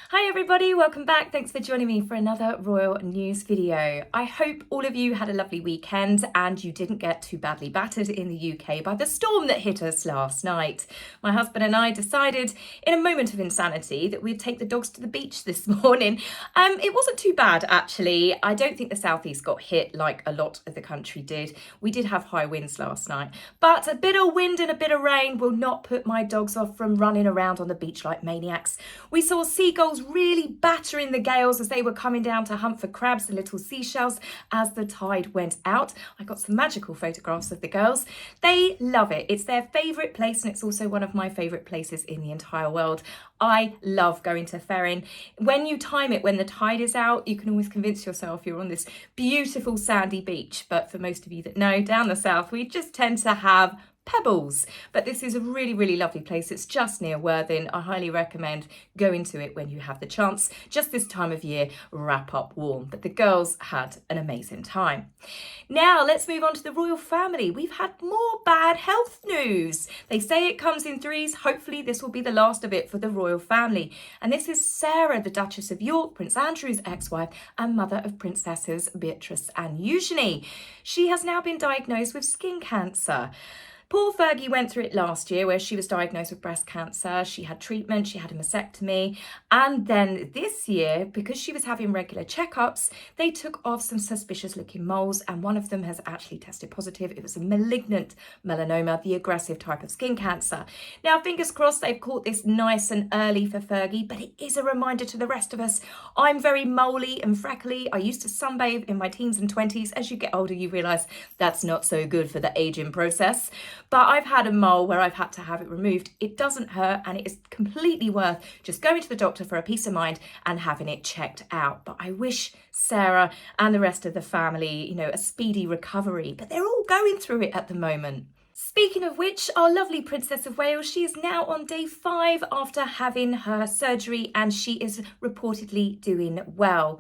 Hi everybody, welcome back. Thanks for joining me for another royal news video. I hope all of you had a lovely weekend and you didn't get too badly battered in the UK by the storm that hit us last night. My husband and I decided in a moment of insanity that we'd take the dogs to the beach this morning. It wasn't too bad actually. I don't think the southeast got hit like a lot of the country did. We did have high winds last night, but a bit of wind and a bit of rain will not put my dogs off from running around on the beach like maniacs. We saw seagulls really battering the gales as they were coming down to hunt for crabs and little seashells as the tide went out. I got some magical photographs of the girls. They love it. It's their favourite place and it's also one of my favourite places in the entire world. I love going to Ferrying. When you time it, when the tide is out, you can always convince yourself you're on this beautiful sandy beach. But for most of you that know, down the south, we just tend to have pebbles, but this is a really lovely place. It's just near Worthing. I highly recommend going to it when you have the chance. Just this time of year, wrap up warm. But the girls had an amazing time. Now let's move on to the royal family. We've had more bad health news. They say it comes in threes. Hopefully this will be the last of it for the royal family. And this is Sarah, the Duchess of York, Prince Andrew's ex-wife and mother of princesses Beatrice and Eugenie. She has now been diagnosed with skin cancer. Poor Fergie went through it last year where she was diagnosed with breast cancer. She had treatment, she had a mastectomy. And then this year, because she was having regular checkups, they took off some suspicious looking moles and one of them has actually tested positive. It was a malignant melanoma, the aggressive type of skin cancer. Now, fingers crossed they've caught this nice and early for Fergie, but it is a reminder to the rest of us. I'm very moly and freckly. I used to sunbathe in my teens and 20s. As you get older, you realise that's not so good for the aging process. But I've had a mole where I've had to have it removed. It doesn't hurt and it is completely worth just going to the doctor for a peace of mind and having it checked out. But I wish Sarah and the rest of the family, a speedy recovery. But they're all going through it at the moment. Speaking of which, our lovely Princess of Wales, she is now on day 5 after having her surgery and she is reportedly doing well.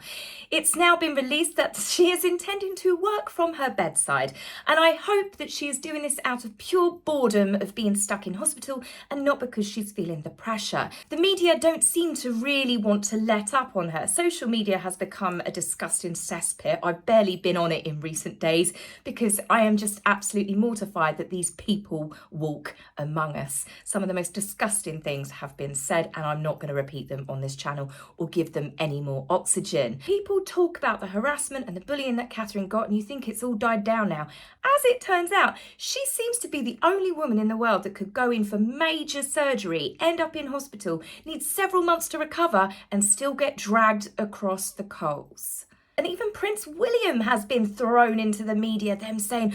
It's now been released that she is intending to work from her bedside and I hope that she is doing this out of pure boredom of being stuck in hospital and not because she's feeling the pressure. The media don't seem to really want to let up on her. Social media has become a disgusting cesspit. I've barely been on it in recent days because I am just absolutely mortified that these people walk among us. Some of the most disgusting things have been said and I'm not going to repeat them on this channel or give them any more oxygen. People talk about the harassment and the bullying that Catherine got and you think it's all died down now. As it turns out, she seems to be the only woman in the world that could go in for major surgery, end up in hospital, need several months to recover and still get dragged across the coals. And even Prince William has been thrown into the media, them saying,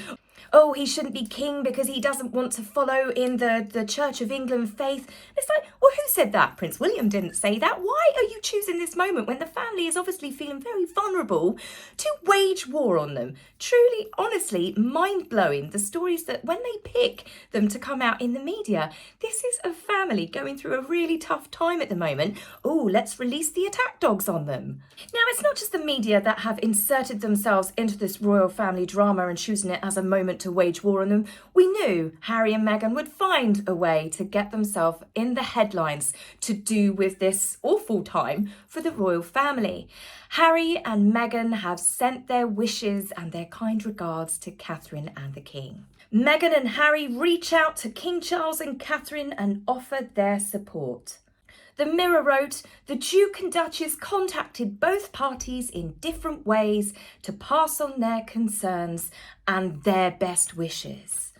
oh, he shouldn't be king because he doesn't want to follow in the Church of England faith. It's like, well, who said that? Prince William didn't say that. Why are you choosing this moment when the family is obviously feeling very vulnerable to wage war on them? Truly, honestly, mind-blowing. The stories that when they pick them to come out in the media, this is a family going through a really tough time at the moment. Oh, let's release the attack dogs on them. Now, it's not just the media that have inserted themselves into this royal family drama and choosing it as a moment to wage war on them. We knew Harry and Meghan would find a way to get themselves in the headlines to do with this awful time for the royal family. Harry and Meghan have sent their wishes and their kind regards to Catherine and the King. Meghan and Harry reach out to King Charles and Catherine and offer their support. The Mirror wrote, the Duke and Duchess contacted both parties in different ways to pass on their concerns and their best wishes.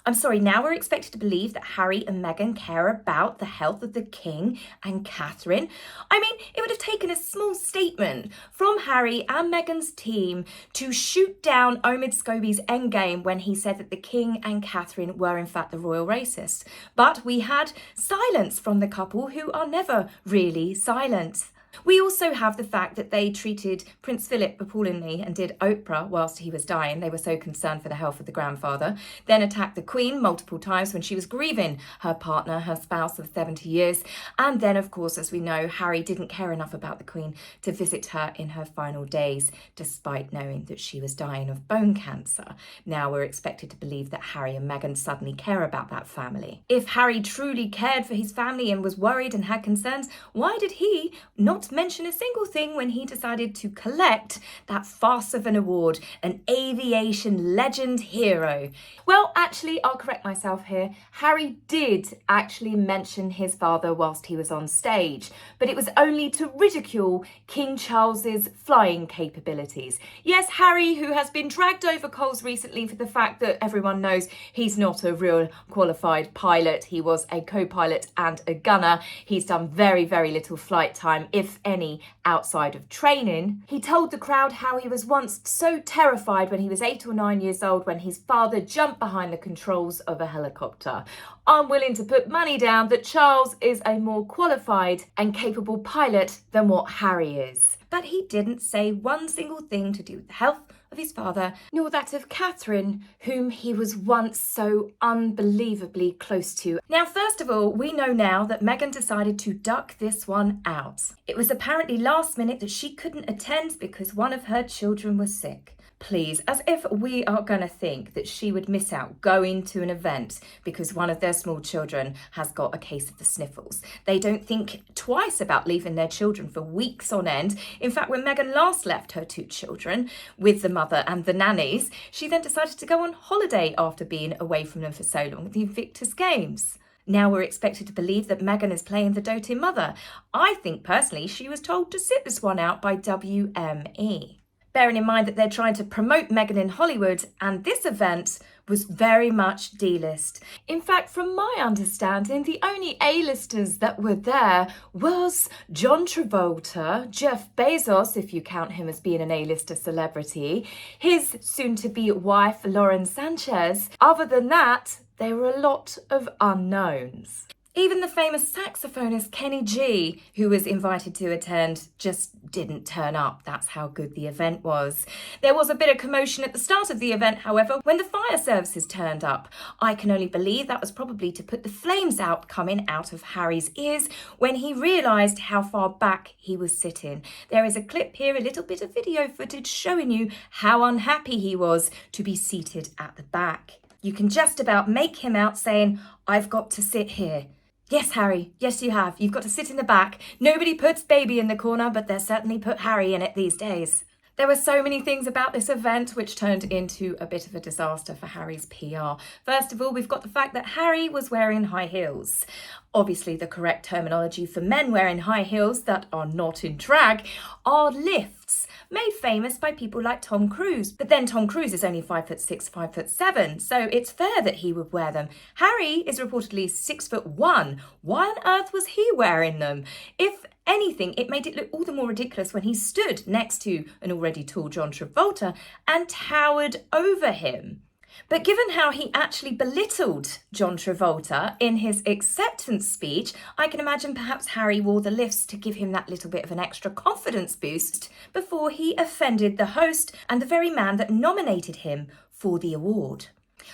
I'm sorry, now we're expected to believe that Harry and Meghan care about the health of the King and Catherine. I mean, it would have taken a small statement from Harry and Meghan's team to shoot down Omid Scobie's endgame when he said that the King and Catherine were in fact the royal racists. But we had silence from the couple who are never really silent. We also have the fact that they treated Prince Philip appallingly and did Oprah whilst he was dying. They were so concerned for the health of the grandfather. Then attacked the Queen multiple times when she was grieving her partner, her spouse of 70 years. And then, of course, as we know, Harry didn't care enough about the Queen to visit her in her final days, despite knowing that she was dying of bone cancer. Now we're expected to believe that Harry and Meghan suddenly care about that family. If Harry truly cared for his family and was worried and had concerns, why did he not not mention a single thing when he decided to collect that farce of an award, an Aviation Legend hero. Well, actually, I'll correct myself here. Harry did actually mention his father whilst he was on stage, but it was only to ridicule King Charles's flying capabilities. Yes, Harry, who has been dragged over coals recently for the fact that everyone knows he's not a real qualified pilot. He was a co-pilot and a gunner. He's done very, very little flight time, if any, outside of training. He told the crowd how he was once so terrified when he was 8 or 9 years old when his father jumped behind the controls of a helicopter. I'm willing to put money down that Charles is a more qualified and capable pilot than what Harry is. But he didn't say one single thing to do with the health of his father, nor that of Catherine, whom he was once so unbelievably close to. Now, first of all, we know now that Meghan decided to duck this one out. It was apparently last minute that she couldn't attend because one of her children was sick. Please, as if we are going to think that she would miss out going to an event because one of their small children has got a case of the sniffles. They don't think twice about leaving their children for weeks on end. In fact, when Meghan last left her 2 children with the mother and the nannies, she then decided to go on holiday after being away from them for so long at the Invictus Games. Now we're expected to believe that Meghan is playing the doting mother. I think personally she was told to sit this one out by WME. Bearing in mind that they're trying to promote Meghan in Hollywood, and this event was very much D-list. In fact, from my understanding, the only A-listers that were there was John Travolta, Jeff Bezos, if you count him as being an A-lister celebrity, his soon-to-be wife, Lauren Sanchez. Other than that, there were a lot of unknowns. Even the famous saxophonist Kenny G, who was invited to attend, just didn't turn up. That's how good the event was. There was a bit of commotion at the start of the event, however, when the fire services turned up. I can only believe that was probably to put the flames out coming out of Harry's ears when he realised how far back he was sitting. There is a clip here, a little bit of video footage showing you how unhappy he was to be seated at the back. You can just about make him out saying, "I've got to sit here." Yes, Harry, yes you have. You've got to sit in the back. Nobody puts baby in the corner, but they certainly put Harry in it these days. There were so many things about this event which turned into a bit of a disaster for Harry's PR. First of all, we've got the fact that Harry was wearing high heels. Obviously, the correct terminology for men wearing high heels that are not in drag are lifts, made famous by people like Tom Cruise. But then Tom Cruise is only 5'6", 5'7", so it's fair that he would wear them. Harry is reportedly 6'1". Why on earth was he wearing them? If anything, it made it look all the more ridiculous when he stood next to an already tall John Travolta and towered over him. But given how he actually belittled John Travolta in his acceptance speech, I can imagine perhaps Harry wore the lifts to give him that little bit of an extra confidence boost before he offended the host and the very man that nominated him for the award.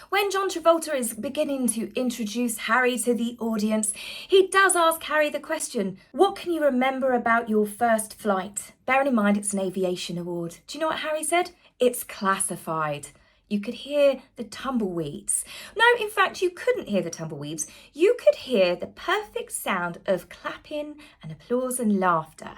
When John Travolta is beginning to introduce Harry to the audience, he does ask Harry the question, "What can you remember about your first flight?" Bearing in mind it's an aviation award. Do you know what Harry said? "It's classified." You could hear the tumbleweeds. No, in fact, you couldn't hear the tumbleweeds. You could hear the perfect sound of clapping and applause and laughter.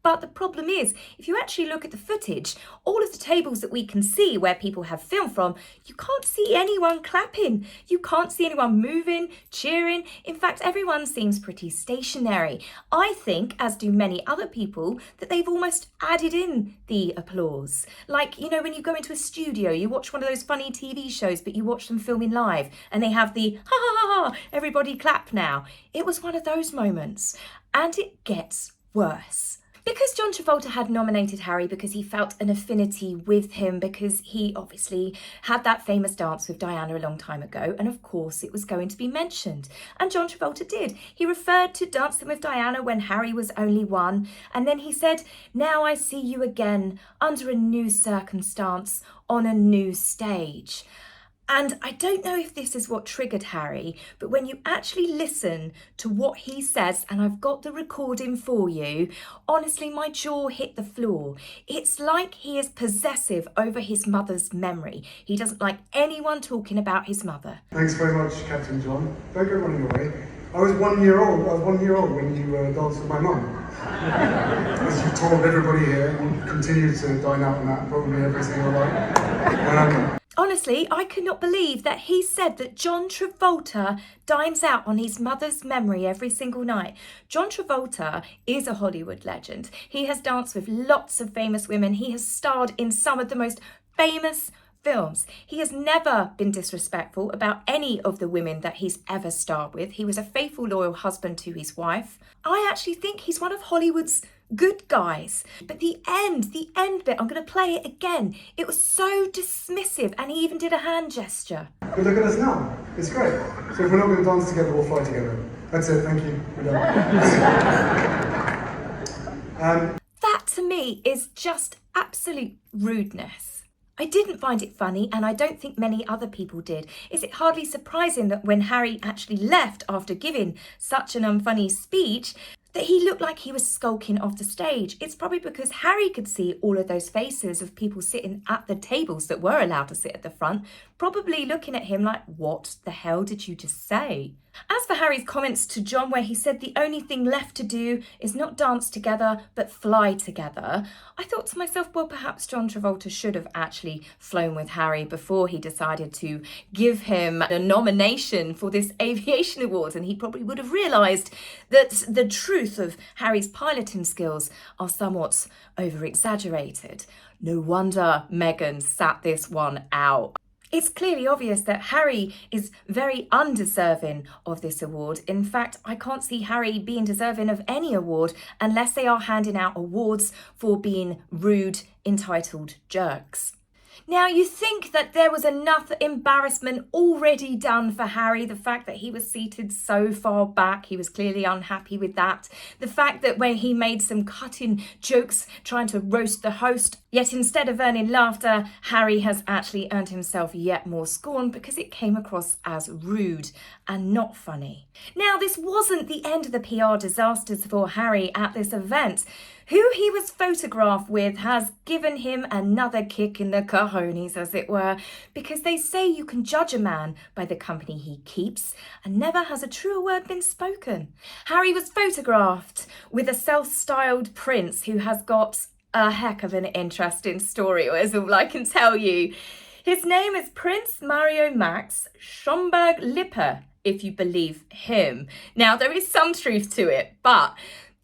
But the problem is, if you actually look at the footage, all of the tables that we can see where people have filmed from, you can't see anyone clapping. You can't see anyone moving, cheering. In fact, everyone seems pretty stationary. I think, as do many other people, that they've almost added in the applause. Like, you know, when you go into a studio, you watch one of those funny TV shows, but you watch them filming live, and they have the ha ha ha ha, everybody clap now. It was one of those moments. And it gets worse. Because John Travolta had nominated Harry because he felt an affinity with him, because he obviously had that famous dance with Diana a long time ago, and of course it was going to be mentioned. And John Travolta did. He referred to dancing with Diana when Harry was only 1, and then he said, "Now I see you again, under a new circumstance, on a new stage." And I don't know if this is what triggered Harry, but when you actually listen to what he says, and I've got the recording for you, honestly, my jaw hit the floor. It's like he is possessive over his mother's memory. He doesn't like anyone talking about his mother. Thanks very much, Captain John. Don't go running away. I was 1 year old. I was 1 year old when you danced with my mum. tour of everybody here and continue to dine out on that probably every single night. Honestly, I could not believe that he said that John Travolta dines out on his mother's memory every single night. John Travolta is a Hollywood legend. He has danced with lots of famous women. He has starred in some of the most famous films. He has never been disrespectful about any of the women that he's ever starred with. He was a faithful, loyal husband to his wife. I actually think he's one of Hollywood's good guys. But the end bit, I'm going to play it again. It was so dismissive, and he even did a hand gesture. But look at us now. It's great. So if we're not going to dance together, we'll fly together. That's it. Thank you. We're done. That to me is just absolute rudeness. I didn't find it funny, and I don't think many other people did. Is it hardly surprising that when Harry actually left after giving such an unfunny speech, that he looked like he was skulking off the stage? It's probably because Harry could see all of those faces of people sitting at the tables that were allowed to sit at the front, probably looking at him like, what the hell did you just say? As for Harry's comments to John, where he said the only thing left to do is not dance together, but fly together, I thought to myself, well, perhaps John Travolta should have actually flown with Harry before he decided to give him a nomination for this Aviation Award, and he probably would have realised that the truth of Harry's piloting skills are somewhat over-exaggerated. No wonder Meghan sat this one out. It's clearly obvious that Harry is very undeserving of this award. In fact, I can't see Harry being deserving of any award unless they are handing out awards for being rude, entitled jerks. Now, you think that there was enough embarrassment already done for Harry, the fact that he was seated so far back, he was clearly unhappy with that. The fact that when he made some cutting jokes trying to roast the host, yet instead of earning laughter, Harry has actually earned himself yet more scorn because it came across as rude and not funny. Now, this wasn't the end of the PR disasters for Harry at this event. Who he was photographed with has given him another kick in the cojones, as it were, because they say you can judge a man by the company he keeps, and never has a truer word been spoken. Harry was photographed with a self-styled prince who has got a heck of an interesting story, is all I can tell you. His name is Prince Mario Max Schomburg-Lippe, if you believe him. Now, there is some truth to it, but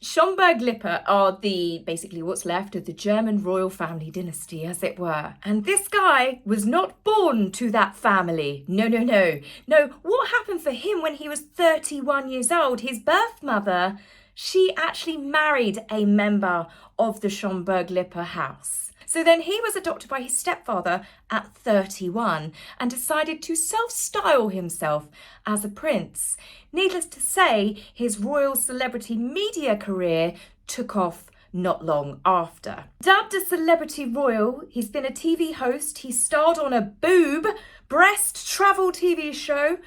Schomburg-Lippe are basically what's left of the German royal family dynasty, as it were. And this guy was not born to that family. No. No, what happened for him when he was 31 years old? His birth mother, she actually married a member of the Schomburg-Lippe house. So then he was adopted by his stepfather at 31 and decided to self-style himself as a prince. Needless to say, his royal celebrity media career took off not long after. Dubbed a celebrity royal, he's been a TV host, he starred on a breast travel TV show,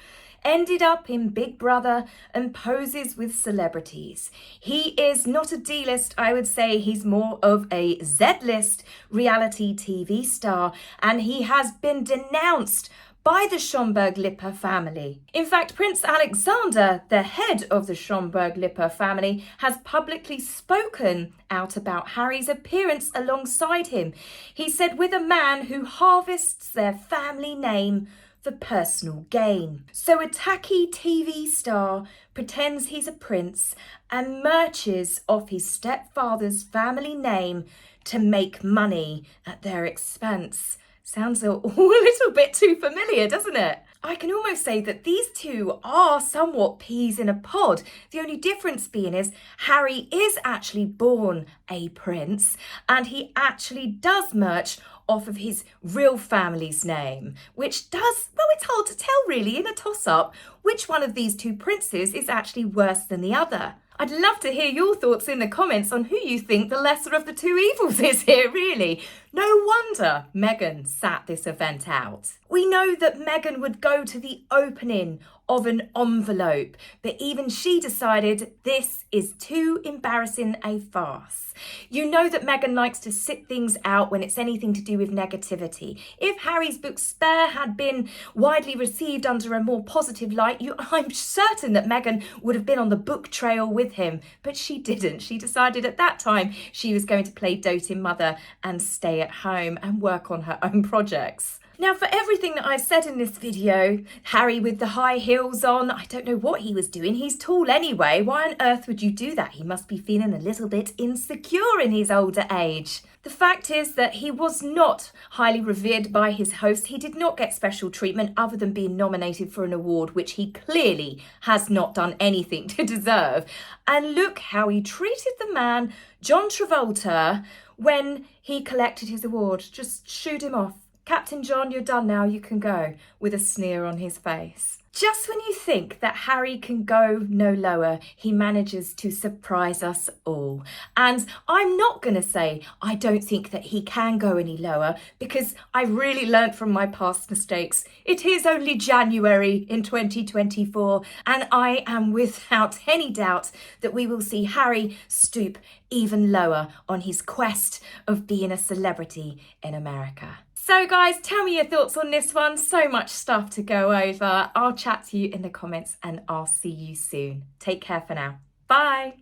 ended up in Big Brother and poses with celebrities. He is not a D-list, I would say he's more of a Z-list reality TV star, and he has been denounced by the Schomburg-Lippe family. In fact, Prince Alexander, the head of the Schomburg-Lippe family, has publicly spoken out about Harry's appearance alongside him. He said, with a man who harvests their family name for personal gain. So a tacky TV star pretends he's a prince and merches off his stepfather's family name to make money at their expense. Sounds a little bit too familiar, doesn't it? I can almost say that these two are somewhat peas in a pod. The only difference being is Harry is actually born a prince and he actually does merch off of his real family's name, which does, well, it's hard to tell really in a toss-up which one of these two princes is actually worse than the other. I'd love to hear your thoughts in the comments on who you think the lesser of the two evils is here, really. No wonder Meghan sat this event out. We know that Meghan would go to the opening of an envelope, but even she decided this is too embarrassing a farce. You know that Meghan likes to sit things out when it's anything to do with negativity. If Harry's book Spare had been widely received under a more positive light, I'm certain that Meghan would have been on the book trail with him, but she didn't. She decided at that time she was going to play doting mother and stay at home and work on her own projects. Now, for everything that I've said in this video, Harry with the high heels on, I don't know what he was doing. He's tall anyway. Why on earth would you do that? He must be feeling a little bit insecure in his older age. The fact is that he was not highly revered by his host. He did not get special treatment other than being nominated for an award, which he clearly has not done anything to deserve. And look how he treated the man, John Travolta, when he collected his award. Just shooed him off. Captain John, you're done now, you can go, with a sneer on his face. Just when you think that Harry can go no lower, he manages to surprise us all. And I'm not going to say I don't think that he can go any lower, because I really learnt from my past mistakes. It is only January in 2024, and I am without any doubt that we will see Harry stoop even lower on his quest of being a celebrity in America. So guys, tell me your thoughts on this one. So much stuff to go over. I'll chat to you in the comments and I'll see you soon. Take care for now. Bye.